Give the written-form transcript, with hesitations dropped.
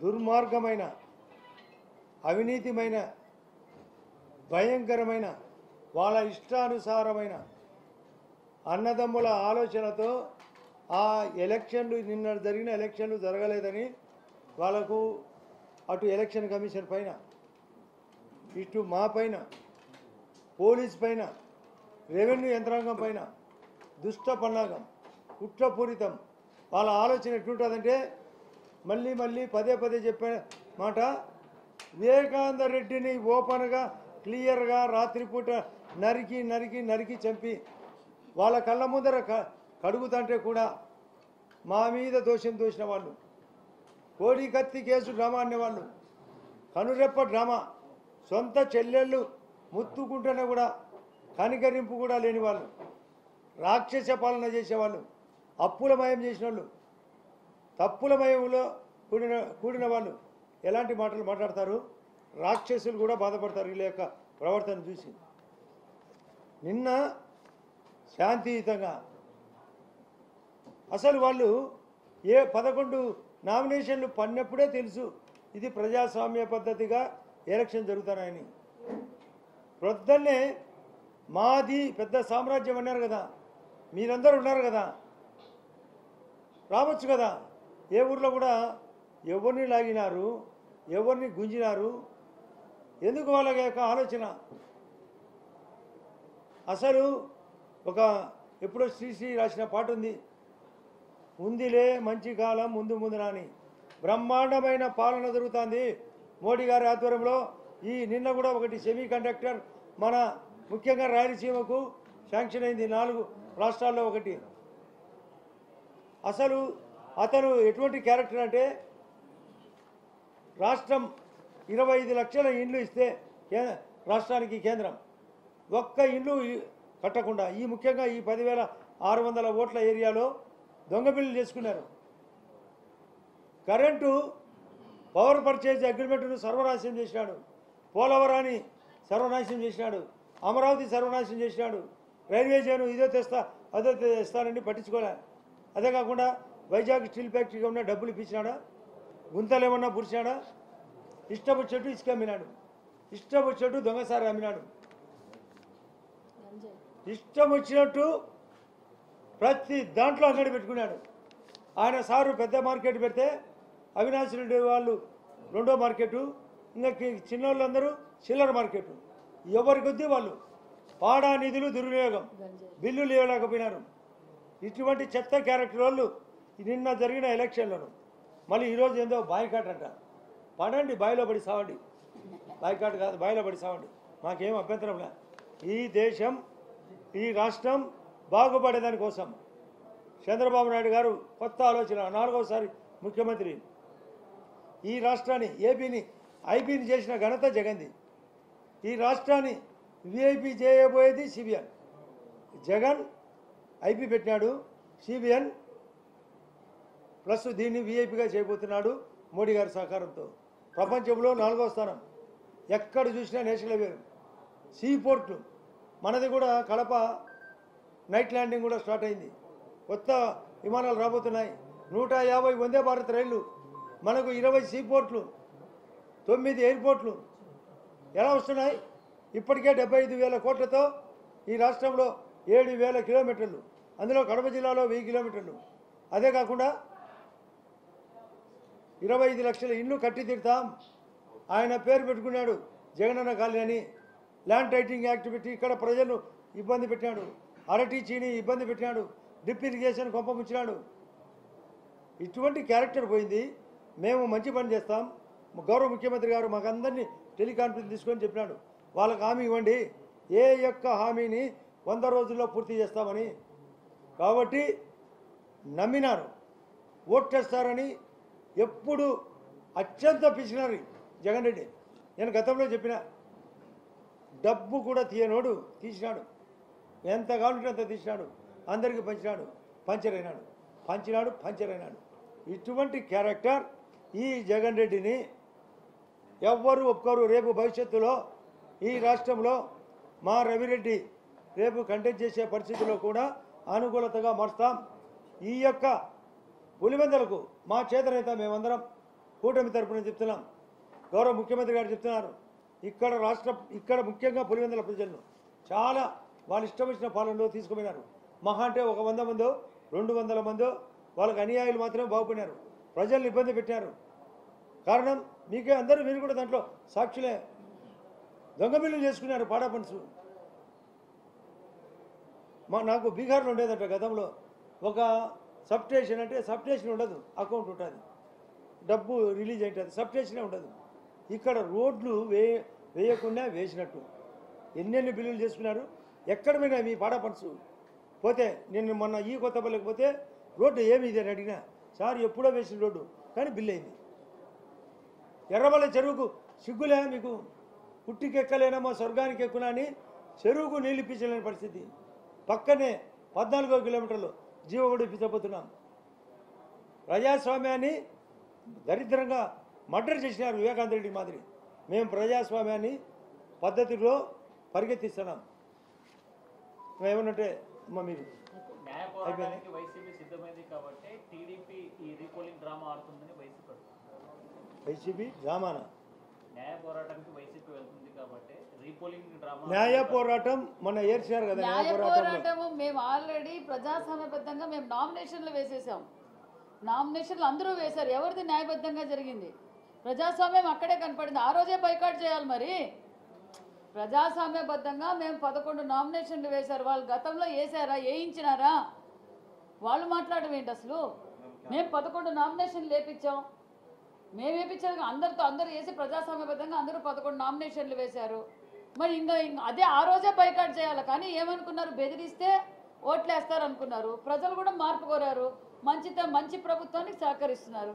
దుర్మార్గమైన అవినీతిమైన భయంకరమైన వాళ్ళ ఇష్టానుసారమైన అన్నదమ్ముల ఆలోచనతో ఆ ఎలక్షన్లు నిన్న జరిగిన ఎలక్షన్లు జరగలేదని వాళ్ళకు అటు ఎలక్షన్ కమిషన్ పైన ఇటు మా పైన పోలీస్ పైన రెవెన్యూ యంత్రాంగం పైన దుష్ట పన్నాగం కుట్రపూరితం వాళ్ళ ఆలోచన ఎట్లుంటుందంటే మళ్ళీ మళ్ళీ పదే పదే చెప్పే మాట వివేకానంద రెడ్డిని ఓపెన్గా క్లియర్గా రాత్రిపూట నరికి నరికి నరికి చంపి వాళ్ళ కళ్ళ ముందర కడుగుతుంటే కూడా మా మీద దోషం దోసిన వాళ్ళు కోడి కత్తి కేసు డ్రామా అనేవాళ్ళు కనురెప్ప డ్రామా సొంత చెల్లెళ్ళు ముత్తుకుంటేనే కూడా కనికరింపు కూడా లేని వాళ్ళు రాక్షస పాలన చేసేవాళ్ళు అప్పులమయం చేసిన వాళ్ళు తప్పులమయంలో కూడిన వాళ్ళు ఎలాంటి మాటలు మాట్లాడతారు రాక్షసులు కూడా బాధపడతారు వీళ్ళ యొక్క ప్రవర్తన చూసి నిన్న శాంతియుతంగా అసలు వాళ్ళు 11 నామినేషన్లు పడినప్పుడే తెలుసు ఇది ప్రజాస్వామ్య పద్ధతిగా ఎలక్షన్ జరుగుతున్నాయని ప్రొద్దున్నే మాది పెద్ద సామ్రాజ్యం అన్నారు కదా మీరందరూ ఉన్నారు కదా రావచ్చు కదా ఏ ఊర్లో కూడా ఎవరిని లాగినారు ఎవరిని గుంజినారు ఎందుకు వాళ్ళ యొక్క ఆలోచన అసలు ఒక ఎప్పుడో శ్రీశ్రీ రాసిన పాట ఉందిలే మంచి కాలం ముందు ముందు రాని బ్రహ్మాండమైన పాలన జరుగుతుంది మోడీ గారి ఆధ్వర్యంలో ఈ నిన్న కూడా ఒకటి సెమీ కండక్టర్ మన ముఖ్యంగా రాయలసీమకు శాంక్షన్ అయింది 4 రాష్ట్రాల్లో ఒకటి అసలు అతను ఎటువంటి క్యారెక్టర్ అంటే రాష్ట్రం 25 లక్షల ఇండ్లు ఇస్తే రాష్ట్రానికి కేంద్రం ఒక్క ఇండ్లు కట్టకుండా ఈ ముఖ్యంగా ఈ 10,600 ఓట్ల ఏరియాలో దొంగ బిల్లులు చేసుకున్నారు కరెంటు పవర్ పర్చేజ్ అగ్రిమెంట్ను సర్వనాశనం చేసినాడు పోలవరాన్ని సర్వనాశనం చేసినాడు అమరావతి సర్వనాశనం చేసినాడు రైల్వే జోన్ ఇదో తెస్తా అదో తెస్తానండి పట్టించుకోలే అదే కాకుండా వైజాగ్ స్టీల్ ఫ్యాక్టరీగా ఉన్న డబ్బులు ఇప్పించినాడా గుంతలు ఏమన్నా పురిచాడా ఇష్టపొచ్చేట్టు ఇసుక అమ్మినాడు ఇష్టపొచ్చేట్టు దొంగసారి అమ్మినాడు ఇష్టం వచ్చినట్టు ప్రతి దాంట్లో అంగడి పెట్టుకున్నాడు ఆయన సారు పెద్ద మార్కెట్ పెడితే అవినాష్ రెడ్డి వాళ్ళు 2వ మార్కెట్ ఇంకా చిన్నోళ్ళందరూ చిల్లర మార్కెట్ ఎవరి కొద్దీ వాళ్ళు పాడా నిధులు దుర్వినియోగం బిల్లులు ఇవ్వలేకపోయినారు ఇటువంటి చెత్త క్యారెక్టర్ వాళ్ళు నిన్న జరిగిన ఎలక్షన్లను మళ్ళీ ఈరోజు ఏందో బాయ్కాట్ అంట పడండి బాయిలో పడి సావండి బాయ్కాట్ కాదు బాయిలో పడి సావండి మాకేం అభ్యంతరం లే ఈ దేశం ఈ రాష్ట్రం బాగుపడేదాని కోసం చంద్రబాబు నాయుడు గారు కొత్త ఆలోచన 4వసారి ముఖ్యమంత్రి ఈ రాష్ట్రాన్ని ఏపీని ఐపీని చేసిన ఘనత జగన్ది ఈ రాష్ట్రాన్ని విఐపి చేయబోయేది సిబిఎన్ జగన్ ఐపీ పెట్టినాడు సిబిఎన్ ప్లస్ దీన్ని విఐపిగా చేయబోతున్నాడు మోడీ గారి సహకారంతో ప్రపంచంలో 4వ స్థానం ఎక్కడ చూసినా నేషనల్ హైవే సీ పోర్టు మనది కూడా కడప నైట్ ల్యాండింగ్ కూడా స్టార్ట్ అయింది కొత్త విమానాలు రాబోతున్నాయి 150 వందే భారత్ రైళ్లు మనకు 20 సీ పోర్ట్లు 9 ఎయిర్పోర్ట్లు ఎలా వస్తున్నాయి ఇప్పటికే 75,000 కోట్లతో ఈ రాష్ట్రంలో 7,000 కిలోమీటర్లు అందులో కడప జిల్లాలో 1000 కిలోమీటర్లు అదే కాకుండా 25 లక్షల ఇల్లు కట్టి తీరుతాం ఆయన పేరు పెట్టుకున్నాడు జగనన్న కాలనీ అని ల్యాండ్ టైటింగ్ యాక్ట్ పెట్టి ఇక్కడ ప్రజలు ఇబ్బంది పెట్టాడు అరటి చీని ఇబ్బంది పెట్టాడు డ్రిప్ ఇరిగేషన్ కొంపముచ్చినాడు ఇటువంటి క్యారెక్టర్ పోయింది మేము మంచి పని చేస్తాం గౌరవ ముఖ్యమంత్రి గారు మాకందరినీ టెలికాన్ఫరెన్స్ తీసుకొని చెప్పినాడు వాళ్ళకి హామీ ఇవ్వండి ఏ యొక్క హామీని 100 రోజుల్లో పూర్తి చేస్తామని కాబట్టి నమ్మినారు ఓట్లేస్తారని ఎప్పుడు అత్యంత పిసినారు జగన్ రెడ్డి నేను గతంలో చెప్పిన డబ్బు కూడా తీయనోడు తీసినాడు ఎంత కావాలంటే అంత తీసినాడు అందరికీ పంచినాడు పంచర్ అయినాడు ఇటువంటి క్యారెక్టర్ ఈ జగన్ రెడ్డిని ఎవ్వరు ఒప్పుకోరు రేపు భవిష్యత్తులో ఈ రాష్ట్రంలో మా రవిరెడ్డి రేపు కంటెస్ట్ చేసే పరిస్థితుల్లో కూడా అనుకూలతగా మారుస్తాం ఈ యొక్క పులివెందులకు మా చేతనైతే మేమందరం కూటమి తరపున చెప్తున్నాం, గౌరవ ముఖ్యమంత్రి గారు చెప్తున్నారు, ఇక్కడ ముఖ్యంగా పులివెందుల ప్రజలను చాలా వాళ్ళు ఇష్టం వచ్చిన పాలనలో తీసుకుపోయినారు. మహా అంటే 100 మందో 200 మందో వాళ్ళకి అనుయాయులు మాత్రమే బాగుపడినారు, ప్రజల్ని ఇబ్బంది పెట్టారు. కారణం మీకే అందరూ, మీరు కూడా దాంట్లో సాక్షులే. దొంగ బిల్లులు చేసుకున్నారు పాడా ఫండ్స్. నాకు బీహార్లో ఉండేదంట గతంలో ఒక సబ్ స్టేషన్, అంటే సబ్ స్టేషన్ ఉండదు, అకౌంట్ ఉంటుంది, డబ్బు రిలీజ్ అవుతుంది, సబ్ స్టేషనే ఉండదు. ఇక్కడ రోడ్లు వేయకుండా వేసినట్టు ఎన్నెన్ని బిల్లులు చేసుకున్నారు. ఎక్కడ పోయినా మీ పాడా ఫండ్స్ పోతే, నేను మొన్న ఈ కొత్తపల్లికి పోతే రోడ్డు ఏమి ఇది అని అడిగినా, సార్ ఎప్పుడో వేసిన రోడ్డు కానీ బిల్లు అయింది. ఎర్రబల్ల చెరువుకు సిగ్గులే మీకు, పుట్టికెక్కలేనమ్మా స్వర్గానికి ఎక్కునా అని చెరువుకు నీళ్ళు ఇప్పించలేని పరిస్థితి. పక్కనే 14 కిలోమీటర్లు జీవోడు ఇప్పించబోతున్నాం. ప్రజాస్వామ్యాన్ని దరిద్రంగా మర్డర్ చేసినారు వివేకానంద రెడ్డి మాదిరి. మేము ప్రజాస్వామ్యాన్ని పద్ధతిలో పరిగెత్తిస్తున్నాం. ఏమన్నంటే అమ్మ మీరు న్యాయపోరాటానికి వైసీపీ సిద్ధమైంది కాబట్టి టీడీపీ ఈ రీపోలింగ్ డ్రామా ఆడుతుందని వైసీపీ డ్రామానా? న్యాయ పోరాటానికి వైసీపీ వెళ్తుంది కాబట్టి రీపోలింగ్ డ్రామా. న్యాయ పోరాటం మొన్న ఏర్చారు కదా. న్యాయ పోరాటము మేము ఆల్రెడీ ప్రజాస్వామ్యబద్ధంగా మేము నామినేషన్లు వేసేసాం. నామినేషన్లు అందరూ వేశారు. ఎవరిది న్యాయబద్ధంగా జరిగింది? ప్రజాస్వామ్యం అక్కడే కనపడింది. ఆ రోజే బైకాట్ చేయాలి. మరి ప్రజాస్వామ్యబద్ధంగా మేము 11 నామినేషన్లు వేశారు. వాళ్ళు గతంలో వేసారా, వేయించినారా? వాళ్ళు మాట్లాడడం ఏంటి అసలు? మేము 11 నామినేషన్లు వేపించాం. మేము వేపించాక అందరూ వేసి ప్రజాస్వామ్యబద్ధంగా అందరూ 11 నామినేషన్లు వేశారు. మరి ఇంకా అదే ఆ రోజే బైకాట్ చేయాలి. కానీ ఏమనుకున్నారు? బెదిరిస్తే ఓట్లు వేస్తారు అనుకున్నారు. ప్రజలు కూడా మార్పు కోరారు. మంచి ప్రభుత్వానికి సహకరిస్తున్నారు.